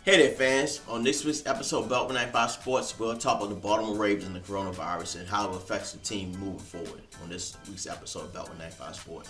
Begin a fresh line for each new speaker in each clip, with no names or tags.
Hey there, fans. On this week's episode of Beltway 95 Sports, we'll talk about the Baltimore Ravens and the coronavirus and how it affects the team moving forward on this week's episode of Beltway 95 Sports.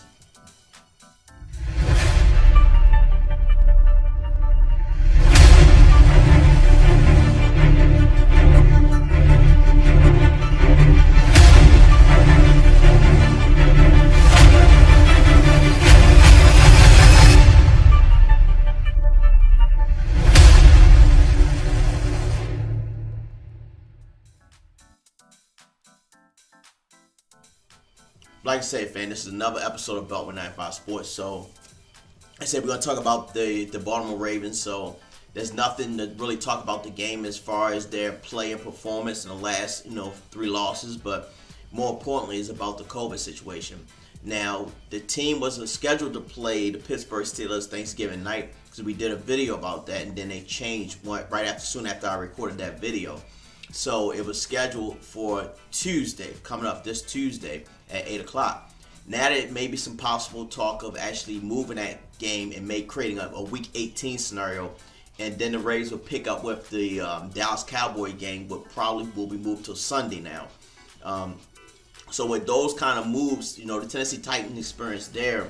Like I said, fan, this is another episode of Beltway 95 Sports. So, I said we're going to talk about the Baltimore Ravens. So, there's nothing to really talk about the game as far as their play and performance in the last, 3 losses. But more importantly, is about the COVID situation. Now, the team was scheduled to play the Pittsburgh Steelers Thanksgiving night because we did a video about that, and then they changed soon after I recorded that video. So it was scheduled for Tuesday, coming up this Tuesday at 8 o'clock. Now there may be some possible talk of actually moving that game and creating a Week 18 scenario. And then the Ravens will pick up with the Dallas Cowboy game, but probably will be moved to Sunday now. So with those kind of moves, the Tennessee Titans experienced their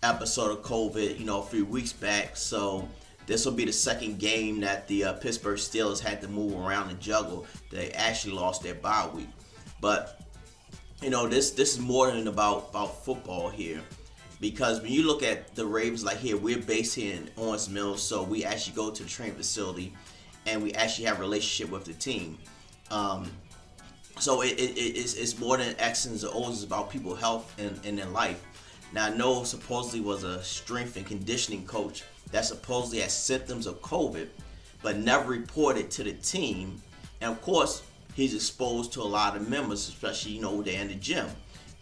episode of COVID, a few weeks back. So this will be the second game that the Pittsburgh Steelers had to move around and juggle. They actually lost their bye week. But, this is more than about football here. Because when you look at the Ravens, like here, we're based here in Owings Mills. So we actually go to the training facility and we actually have a relationship with the team. So it's more than X's and O's. It's about people's health and their life. Now, I know supposedly was a strength and conditioning coach that supposedly had symptoms of COVID, but never reported to the team. And of course, he's exposed to a lot of members, especially, they're in the gym.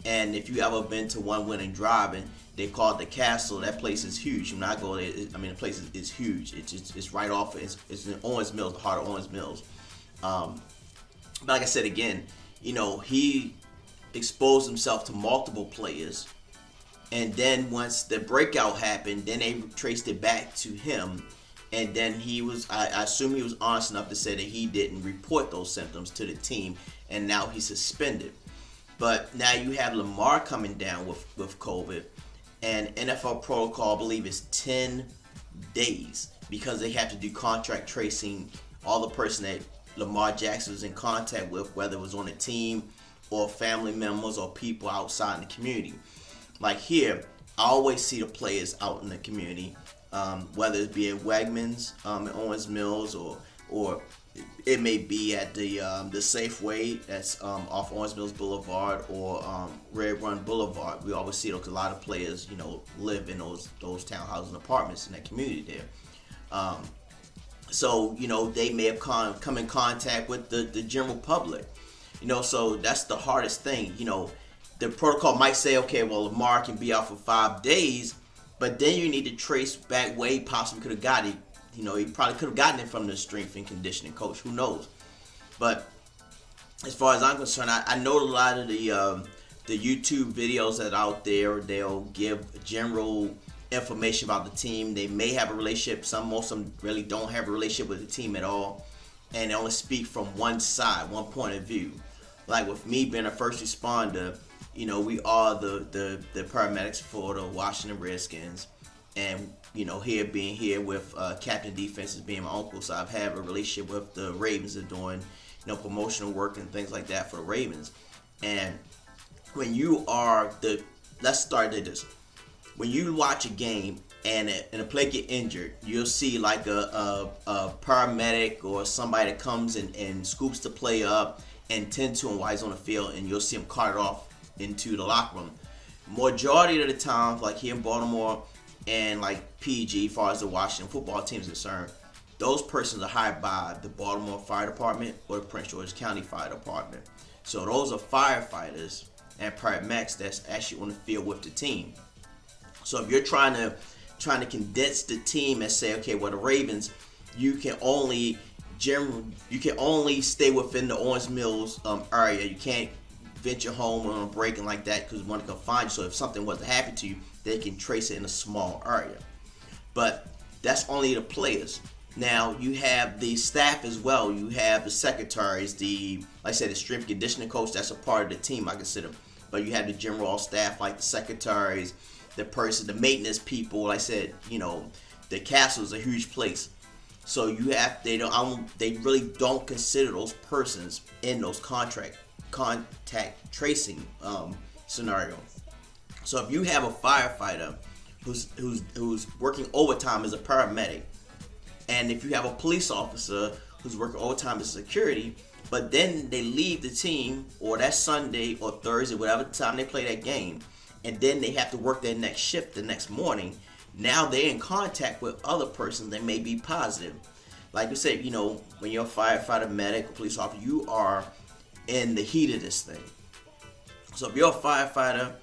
And if you ever been to One Winning Drive-In, they call it the Castle. That place is huge. When I go there, the place is huge. It's right off. It's in Owings Mills, the heart of Owings Mills. But like I said again, he exposed himself to multiple players. And then once the breakout happened, then they traced it back to him. And then I assume he was honest enough to say that he didn't report those symptoms to the team. And now he's suspended. But now you have Lamar coming down with COVID. And NFL protocol, I believe, is 10 days. Because they have to do contract tracing all the person that Lamar Jackson was in contact with, whether it was on the team or family members or people outside in the community. Like here, I always see the players out in the community, whether it be at Wegmans in Owings Mills or it may be at the Safeway that's off Owings Mills Boulevard or Red Run Boulevard. We always see those. A lot of players, live in those townhouses and apartments in that community there. So, they may have come in contact with the general public. So that's the hardest thing. The protocol might say, okay, well, Lamar can be out for 5 days, but then you need to trace back where he possibly could have got it. He probably could have gotten it from the strength and conditioning coach. Who knows? But as far as I'm concerned, I know a lot of the YouTube videos that are out there, they'll give general information about the team. They may have a relationship. Most of them really don't have a relationship with the team at all, and they only speak from one side, one point of view. Like with me being a first responder, we are the paramedics for the Washington Redskins, and being here with Captain Defense as being my uncle, so I've had a relationship with the Ravens and doing promotional work and things like that for the Ravens. And when you are let's start at this. When you watch a game and a player get injured, you'll see like a paramedic or somebody that comes and scoops the player up and tend to him while he's on the field, and you'll see him carted off into the locker room. Majority of the time, like here in Baltimore and like PG, as far as the Washington football team is concerned, those persons are hired by the Baltimore Fire Department or the Prince George's County Fire Department. So those are firefighters and paramedics that's actually on the field with the team. So if you're trying to condense the team and say, okay, well, the Ravens, you can only stay within the Owings Mills area. You can't venture home on a break and like that because one can find you. So if something was to happen to you, they can trace it in a small area. But that's only the players. Now you have the staff as well. You have the secretaries, like I said, the strength conditioning coach. That's a part of the team, I consider. But you have the general staff, like the secretaries, the maintenance people. Like I said, the castle is a huge place. So they really don't consider those persons in those contact tracing scenario. So if you have a firefighter who's working overtime as a paramedic, and if you have a police officer who's working overtime as security, but then they leave the team, or that Sunday or Thursday, whatever time they play that game, and then they have to work their next shift the next morning, now they're in contact with other persons that may be positive. Like we said, when you're a firefighter, medic, or police officer, you are in the heat of this thing. So if you're a firefighter,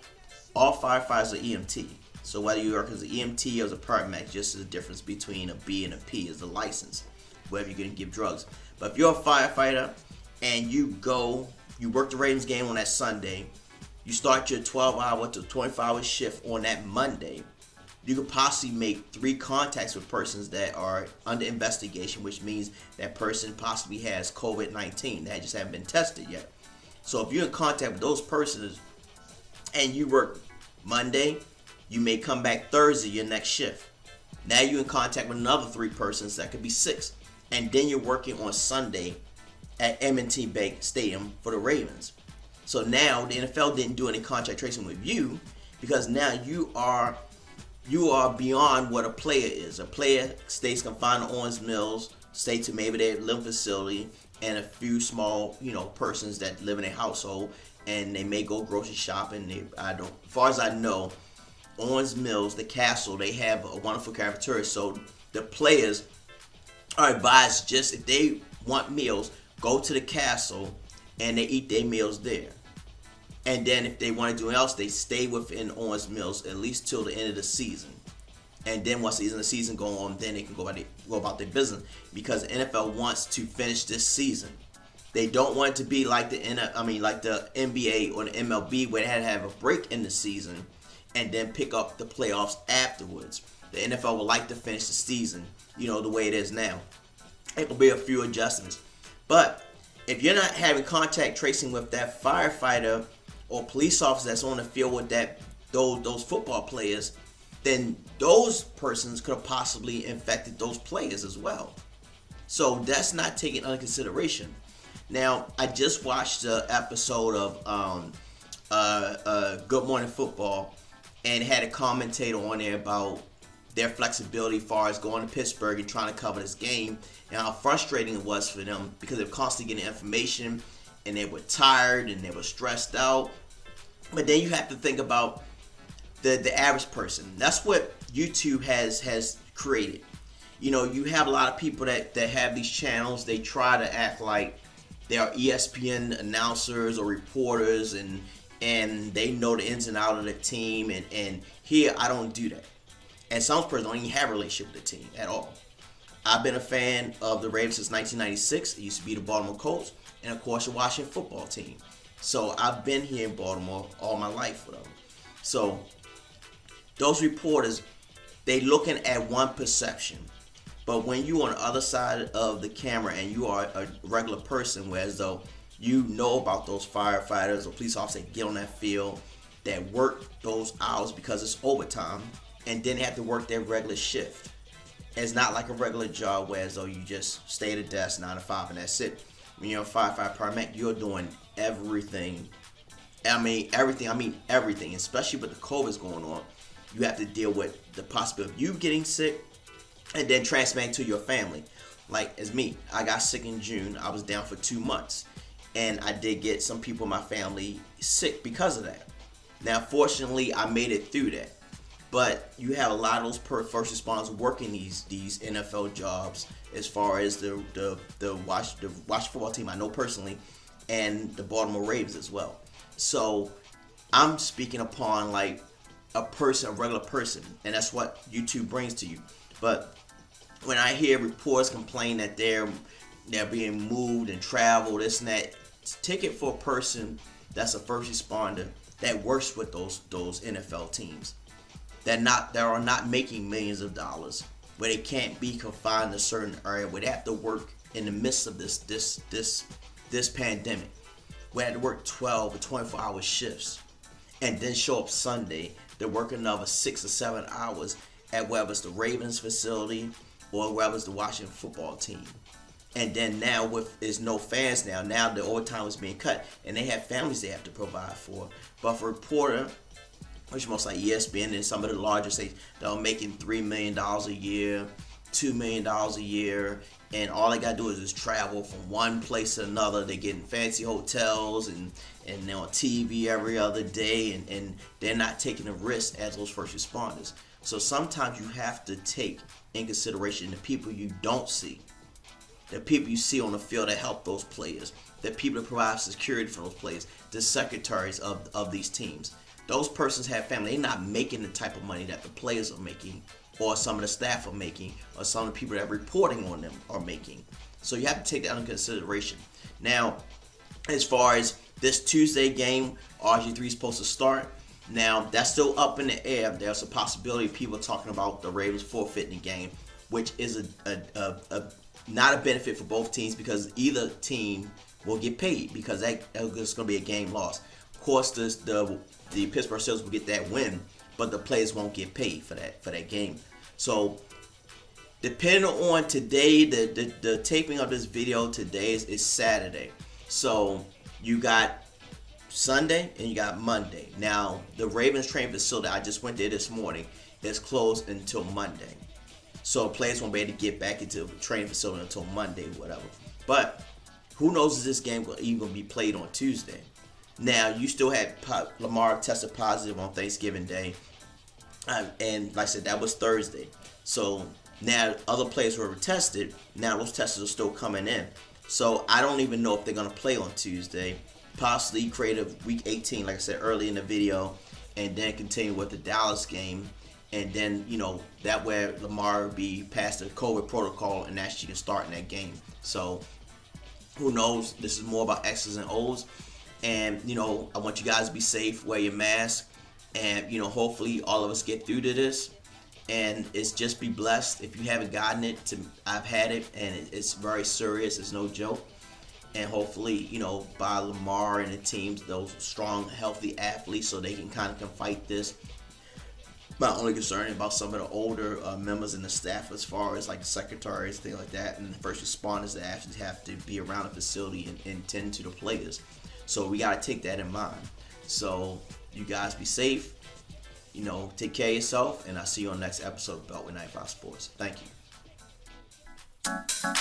all firefighters are EMT. So whether you work as an EMT or as a paramedic, just the difference between a B and a P is the license, whether you're going to give drugs. But if you're a firefighter and you work the Ravens game on that Sunday, you start your 12-hour to 24-hour shift on that Monday, you could possibly make 3 contacts with persons that are under investigation, which means that person possibly has COVID-19 that just haven't been tested yet. So if you're in contact with those persons and you work Monday, you may come back Thursday, your next shift. Now you're in contact with another 3 persons, that could be 6. And then you're working on Sunday at M&T Bank Stadium for the Ravens. So now the NFL didn't do any contact tracing with you, because now you are beyond what a player is. A player stays confined to Owens Mills, stay to maybe their living facility, and a few small, persons that live in a household, and they may go grocery shopping. As far as I know, Owens Mills, the castle, they have a wonderful cafeteria. So the players are advised, just if they want meals, go to the castle and they eat their meals there. And then if they want to do anything else, they stay within Owens Mills at least till the end of the season. And then once the season go on, then they can go about their business, because the NFL wants to finish this season. They don't want it to be like the NBA or the MLB, where they had to have a break in the season and then pick up the playoffs afterwards. The NFL would like to finish the season, the way it is now. It will be a few adjustments. But if you're not having contact tracing with that firefighter or police officer that's on the field with those football players, then those persons could have possibly infected those players as well. So that's not taken under consideration. Now, I just watched the episode of Good Morning Football, and had a commentator on there about their flexibility as far as going to Pittsburgh and trying to cover this game, and how frustrating it was for them, because they were constantly getting information and they were tired and they were stressed out. But then you have to think about the average person. That's what YouTube has created. You have a lot of people that have these channels. They try to act like they are ESPN announcers or reporters, and they know the ins and outs of the team. And here, I don't do that. And some person don't even have a relationship with the team at all. I've been a fan of the Ravens since 1996. It used to be the Baltimore Colts, and of course the Washington football team. So I've been here in Baltimore all my life with them. So those reporters, they looking at one perception. But when you on the other side of the camera and you are a regular person, whereas though you know about those firefighters or police officers that get on that field, that work those hours because it's overtime, and then they have to work their regular shift. It's not like a regular job, whereas though you just stay at a desk 9 to 5 and that's it. When you're a firefighter paramedic, you're doing everything. I mean everything, especially with the COVID's going on. You have to deal with the possibility of you getting sick and then transmitting to your family. Like as me, I got sick in June. I was down for 2 months, and I did get some people in my family sick because of that. Now, fortunately, I made it through that. But you have a lot of those first responders working these NFL jobs, as far as the Washington football team I know personally, and the Baltimore Ravens as well. So I'm speaking upon like a regular person, and that's what YouTube brings to you. But when I hear reports complain that they're being moved and travel, this and that, take it for a person that's a first responder that works with those NFL teams that are not making millions of dollars, where they can't be confined in a certain area, where they have to work in the midst of this pandemic, where they have to work 12 or 24-hour shifts, and then show up Sunday. They're working another 6 or 7 hours at whether it's the Ravens facility or whether it's the Washington football team. And then now there's no fans now the overtime is being cut, and they have families they have to provide for. But for a reporter, which most like ESPN and some of the larger states, they're making $3 million a year, $2 million a year, and all they gotta do is just travel from one place to another. They get in fancy hotels and they're on TV every other day, and they're not taking the risk as those first responders. So sometimes you have to take in consideration the people you don't see, the people you see on the field that help those players, the people that provide security for those players, the secretaries of these teams. Those persons have family. They're not making the type of money that the players are making, or some of the staff are making, or some of the people that are reporting on them are making. So you have to take that into consideration. Now, as far as this Tuesday game, RG3 is supposed to start. Now, that's still up in the air. There's a possibility of people talking about the Ravens forfeiting the game, which is not a benefit for both teams, because either team will get paid, because it's going to be a game loss. Of course, the Pittsburgh Steelers will get that win, but the players won't get paid for that game. So, depending on today, the taping of this video today is Saturday. So, you got Sunday and you got Monday. Now, the Ravens training facility, I just went there this morning, is closed until Monday. So players won't be able to get back into the training facility until Monday or whatever. But who knows if this game will even be played on Tuesday. Now, you still had Lamar tested positive on Thanksgiving Day. And like I said, that was Thursday. So now other players who were tested, now those tests are still coming in. So I don't even know if they're going to play on Tuesday. Possibly create a Week 18, like I said earlier in the video, and then continue with the Dallas game. And then, that way Lamar will be past the COVID protocol and actually can start in that game. So, who knows? This is more about X's and O's. And, I want you guys to be safe, wear your mask. And, hopefully all of us get through to this. And it's just be blessed. If you haven't gotten it, I've had it, and it's very serious. It's no joke. And hopefully, by Lamar and the teams, those strong, healthy athletes, so they can fight this. My only concern about some of the older members in the staff, as far as like the secretaries, things like that, and the first responders that actually have to be around the facility and tend to the players. So we got to take that in mind. So you guys be safe. Take care of yourself, and I'll see you on the next episode of Beltway 95 Sports. Thank you.